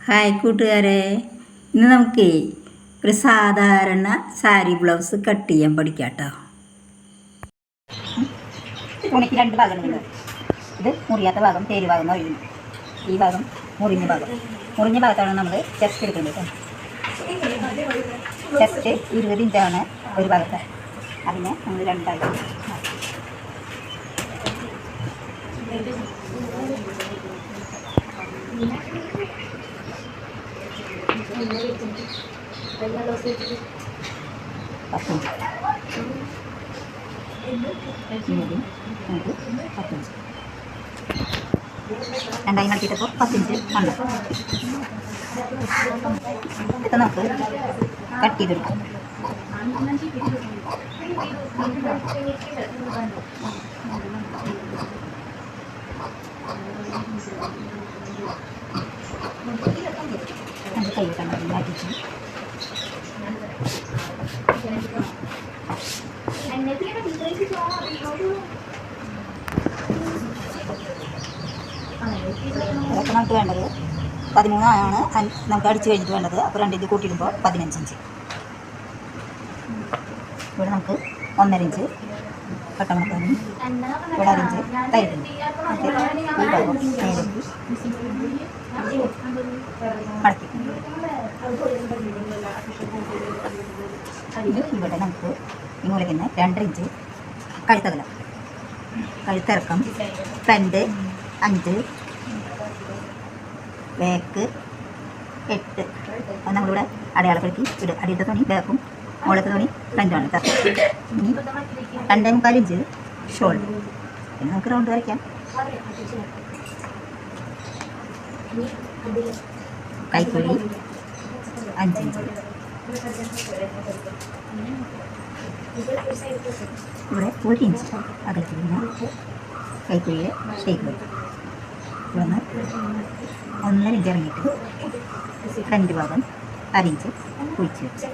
Hi കൂട്ടുകാരെ, ഇന്ന് നമുക്ക് ഒരു സാധാരണ സാരി ബ്ലൗസ് കട്ട് ചെയ്യാൻ പഠിക്കാം കേട്ടോ. തുണിക്ക് രണ്ട് ഭാഗങ്ങളുണ്ട്. ഇത് മുറിയാത്ത ഭാഗം, തേര് ഭാഗം ഒഴിയുന്നു. ഈ ഭാഗം മുറിഞ്ഞ ഭാഗം. മുറിഞ്ഞ ഭാഗത്താണ് നമ്മൾ ചെസ്റ്റ് എടുക്കേണ്ടത് കേട്ടോ. ചെസ്റ്റ് 20 ഇഞ്ചാണ് ഒരു ഭാഗത്ത്. അതിനെ നമ്മൾ രണ്ടായി രണ്ടായി നടത്തിയിട്ടപ്പോൾ 10 ഇഞ്ച് കണ്ടു. ഇത് നമുക്ക് കട്ട് ചെയ്തെടുക്കാം. അത് കൈ മാറ്റിച്ചു. ഇതൊക്കെ നമുക്ക് വേണ്ടത് 13 ആണ് നമുക്ക് അടിച്ച് കഴിഞ്ഞിട്ട് വേണ്ടത്. അപ്പോൾ 2 ഇഞ്ച് കൂട്ടിയിടുമ്പോൾ 15 ഇഞ്ച്. ഇവിടെ നമുക്ക് 1.5 ഇഞ്ച് പട്ടമണക്കാനും ഇവിടെ 1 ഇഞ്ച് തൈരുണ്ട്. ഈ ഭാഗം നേരേക്ക് മടക്കി ഇവിടെ നമുക്ക് ഈ മൂലയ്ക്ക് തന്നെ 2 ഇഞ്ച് കഴുത്തകലം, കഴുത്തിറക്കം, ഫ്രണ്ട് 5, ബാക്ക് 8. അത് നമ്മളിവിടെ അടയാളപ്പെടുത്തി ഇടുക. അടിയത്തെ തുണി ബാക്കും, മുകളത്തെ തുണി ഫ്രണ്ടുമാണ്. ഇനി 2.25 ഇഞ്ച് ഷോൾഡർ. പിന്നെ നമുക്ക് റൗണ്ട് വരയ്ക്കാം. കൈക്കുഴി 5 ഇഞ്ച്. ഇവിടെ 1 ഇഞ്ച് അകലത്തിൽ നിന്ന് കൈക്കുഴിയെ ഷേപ്പ് വരും. ഇവിടെ നിന്ന് 1.5 ഇഞ്ച് ഇറങ്ങിയിട്ട് ഫ്രണ്ട് ഭാഗം 1/2 ഇഞ്ച് കുഴിച്ച് വെച്ച്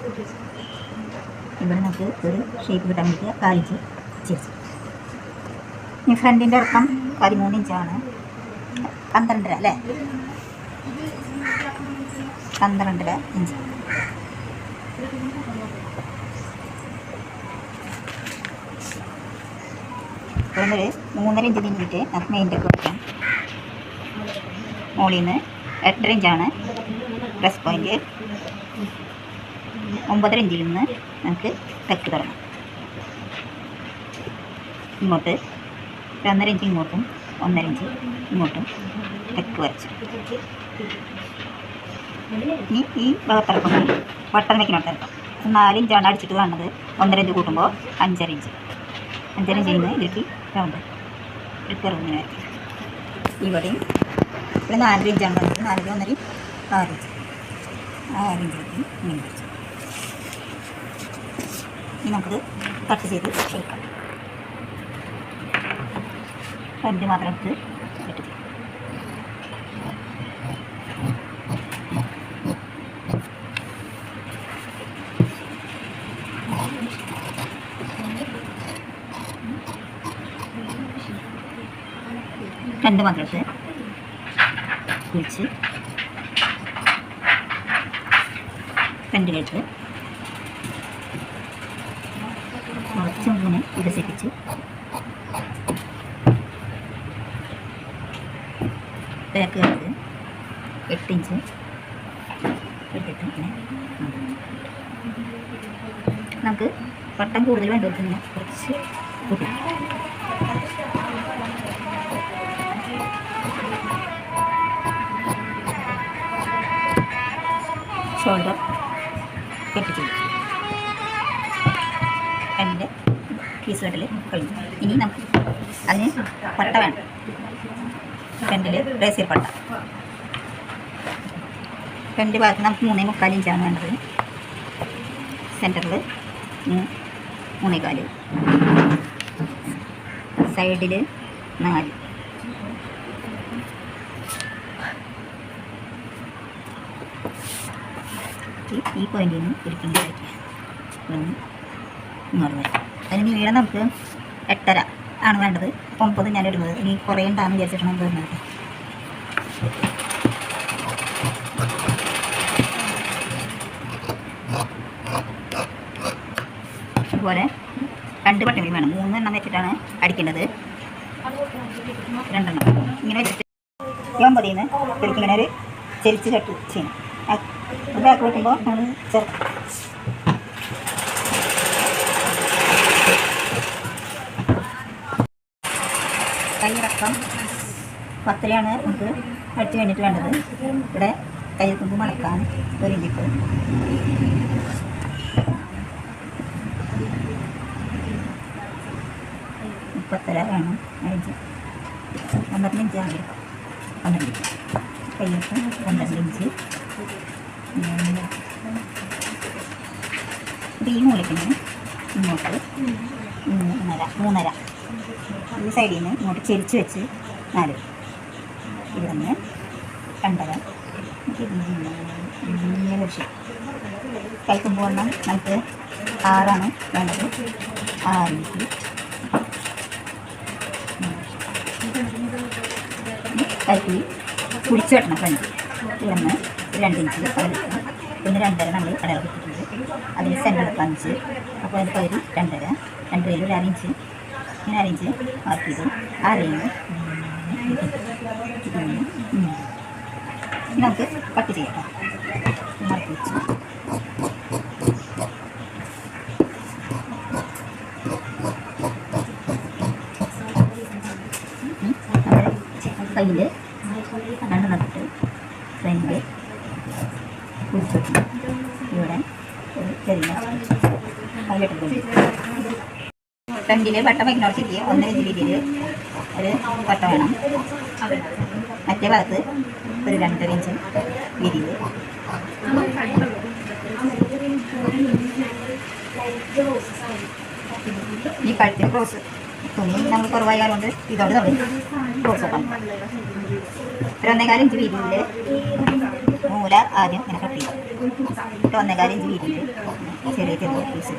ഇവിടെ നമുക്ക് ഒരു ഷേപ്പ് കിട്ടാൻ വേണ്ടി 4 ഇഞ്ച് ചേർത്ത്. ഈ ഫ്രണ്ടിൻ്റെ ഇറക്കം 13 ഇഞ്ചാണ്. 12.5 അല്ലേ? 12.5 ഇഞ്ച്. ഇവിടെ 3.5 ഇഞ്ച് നീങ്ങിയിട്ട് നമുക്ക് മെയിൻ്റെയൊക്കെ വെക്കാം. മുകളിൽ നിന്ന് 8.5 ഇഞ്ചാണ് പ്ലസ് പോയിൻറ്റ്. 9.5 ഇഞ്ചിൽ നിന്ന് നമുക്ക് തെക്ക് തുടങ്ങാം. ഇങ്ങോട്ട് 1.5 ഇഞ്ച് ഇങ്ങോട്ടും 1.5 ഇഞ്ച് ഇങ്ങോട്ടും തെക്ക് വരച്ചു. ഇനി ഈ ഭാഗത്തിറക്കം വട്ടം വയ്ക്കുന്നോട്ട് ഇറക്കാം. 4 ഇഞ്ചാണ് അടിച്ചിട്ട് കാണുന്നത്. 1.5 ഇഞ്ച് കൂട്ടുമ്പോൾ 5.5 ഇഞ്ച്. 5.5 ഇഞ്ചിൽ നിന്ന് ഇതിലേക്ക് റൗണ്ട് ഒരു കറുവിങ്ങനെ വരയ്ക്കും. ഇവിടെയും ഇവിടെ 4 ഇഞ്ചാണ് വന്നത്. 4 1.5 6 ഇഞ്ച്. 6 ഇഞ്ചിലേക്ക് ഇങ്ങനെ വരച്ചു. ഇനി നമുക്കത് കട്ട് ചെയ്ത് എടുക്കാം. ഫ്രണ്ട് മാത്രം എടുത്ത് കട്ട് ചെയ്യും. ഫ്രണ്ട് മാത്രം എടുത്ത് കുഴിച്ച് ഫ്രണ്ടിലേക്ക് കുറച്ചിങ്ങനെ വികസിപ്പിച്ച് ബാക്ക് കയറി 8 ഇഞ്ച് എടുത്തിട്ട് ഇങ്ങനെ നമുക്ക് വട്ടം കൂടുതൽ വേണ്ടവർക്ക് ഇങ്ങനെ കുറച്ച് കൂട്ടി ഷോൾഡർ കെട്ടി ചെയ്യും. എൻ്റെ പീസ് കെട്ടിൽ കഴിഞ്ഞു. ഇനി നമുക്ക് അതിന് പട്ട വേണം. ഫ്രണ്ടിൽ ബ്രേസിയർ പട്ട. ഫ്രണ്ട് ഭാഗത്ത് നമുക്ക് 3.25 ഇഞ്ചാണ് വേണ്ടത്. സെൻറ്ററിൽ 3.25, സൈഡിൽ 4. ഈ പോയിന്റിൽ നിന്ന് ഇരിക്കുന്നത് ഇങ്ങോട്ട് വരും. അതിന് നീളം നമുക്ക് 8.5 ആണ് വേണ്ടത്. 9 ഞാൻ ഇടുന്നത്. ഇനി കുറേ ഉണ്ടാകുന്ന വിചാരിച്ചിട്ടാണ് വരുന്നത്. ഇതുപോലെ 2 പട്ടയും വേണം. 3 എണ്ണം വെച്ചിട്ടാണ് അടിക്കേണ്ടത്. 2 എണ്ണം ഇങ്ങനെ വെച്ചിട്ട് 9 നിന്ന് ശരിക്കും ഇങ്ങനെ ഒരു ചെരിച്ച് ചട്ട് ചെയ്യണം. ബാക്ക് വെക്കുമ്പോൾ നമ്മൾ കൈയിറക്കം 10ലാണ് നമുക്ക് അടിച്ച് കഴിഞ്ഞിട്ട് വേണ്ടത്. ഇവിടെ കൈത്തുമ്പ് മടക്കാൻ 1 ഇഞ്ചിട്ട് 10.5 വേണം. 5 12 ഇഞ്ച് ആകും. 12 ഇഞ്ച് കൈയിറക്കം 12 ഇഞ്ച്. ഈ മൂലത്തിന് ഇങ്ങോട്ട് 3.5 ഈ സൈഡിൽ നിന്ന് ഇങ്ങോട്ട് ചെരിച്ച് വെച്ച് 4 ഇത് തന്നെ 2.5 ഇങ്ങനെ വെച്ച് കൈക്കുമ്പോൾ നമുക്ക് 6 വേണ്ടത്. 6 ഇഞ്ച് കൈക്കുഴി കുടിച്ച് വെട്ടണം. ഫ്രണ്ട് ഇവിടുന്ന് 2 ഇഞ്ച് അകലെടുക്കണം. പിന്നെ 2.5 നമ്മൾ അടയാളപ്പെട്ടിട്ടുണ്ട്. അതിന് സെൻറ്റർ 5. അപ്പോൾ അതിന് പകുതി 2.5 2.5 ഒരു 1 ഇഞ്ച് ഇങ്ങനെ 1 ഇഞ്ച് മാർക്ക് ചെയ്ത് 6 നമുക്ക് കട്ട് ചെയ്യാം. മാർക്ക് വെച്ച് കയ്യിൽ 2 നട്ടിട്ട് ഫ്രണ്ട് കുടിച്ചിട്ട് ഇവിടെ ഒരു ചെറിയ കയ്യിലിട്ടിട്ടുണ്ട്. ഫ്രണ്ടിൽ വട്ടം വയ്ക്കുന്നവർക്ക് 1 ഇഞ്ച് വീതിയിൽ ഒരു വട്ട വേണം. മറ്റേ ഭാഗത്ത് ഒരു 2.5 ഇഞ്ച് വീതിയിൽ. ഈ കഴുത്തിന് ക്രോസ് തുണി നമ്മൾ കുറവായതുകൊണ്ട് ഇതോട് നമ്മൾ ക്രോസ് വെക്കണം. ഒരു 1.25 ഇഞ്ച് വീതിയിൽ മൂല ആദ്യം ഇങ്ങനെ കട്ട് ചെയ്യാം. 1.25 ഇഞ്ച് വീതിയിൽ ചെറിയ ചെറിയ പീസ്